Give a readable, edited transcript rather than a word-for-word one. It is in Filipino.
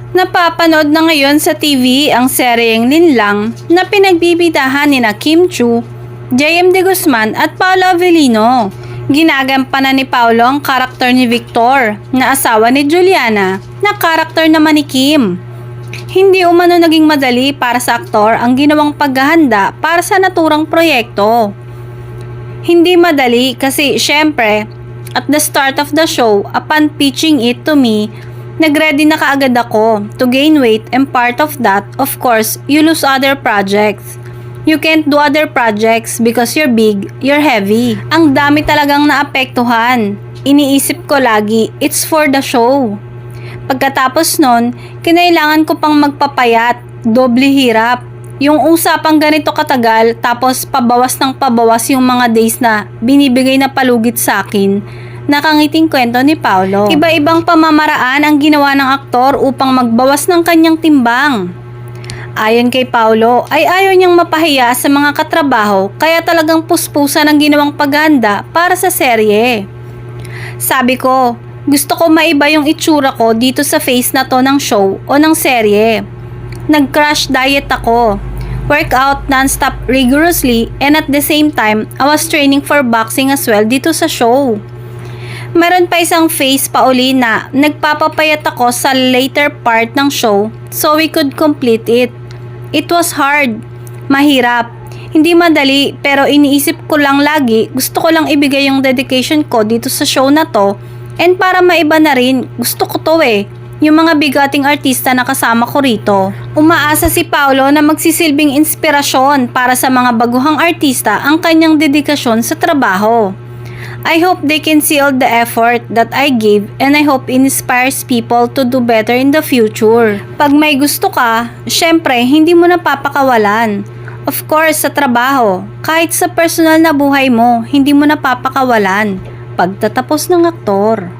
Napapanood na ngayon sa TV ang seryeng Linlang na pinagbibidahan ni Kim Chu, JM De Guzman at Paolo Avellino. Ginagampanan ni Paolo ang karakter ni Victor na asawa ni Juliana na karakter naman ni Kim. Hindi umano naging madali para sa aktor ang ginawang paghahanda para sa naturang proyekto. Hindi madali kasi syempre at the start of the show, upon pitching it to me, nagready na kaagad ako to gain weight, and part of that, of course, you lose other projects. You can't do other projects because you're big, you're heavy. Ang dami talagang naapektuhan. Iniisip ko lagi, it's for the show. Pagkatapos nun, kinailangan ko pang magpapayat, doble hirap. Yung usapang ganito katagal, tapos pabawas ng pabawas yung mga days na binibigay na palugit sa akin. Nakangiting kwento ni Paolo. Iba-ibang pamamaraan ang ginawa ng aktor upang magbawas ng kanyang timbang. Ayon kay Paolo, ay ayaw niyang mapahiya sa mga katrabaho kaya talagang puspusan ang ginawang paghahanda para sa serye. Sabi ko, gusto ko maiba yung itsura ko dito sa face na to ng show o ng serye. Nag-crash diet ako. Workout non-stop rigorously, and at the same time, I was training for boxing as well dito sa show. Meron pa isang phase pa uli na nagpapapayat ako sa later part ng show so we could complete it. It was hard, mahirap, hindi madali, pero iniisip ko lang lagi, gusto ko lang ibigay yung dedication ko dito sa show na to, and para maiba na rin, gusto ko to yung mga bigating artista na kasama ko rito. Umaasa si Paolo na magsisilbing inspirasyon para sa mga baguhang artista ang kanyang dedikasyon sa trabaho. I hope they can see all the effort that I gave, and I hope it inspires people to do better in the future. Pag may gusto ka, syempre hindi mo napapakawalan. Of course, sa trabaho, kahit sa personal na buhay mo, hindi mo napapakawalan. Pagtatapos ng aktor.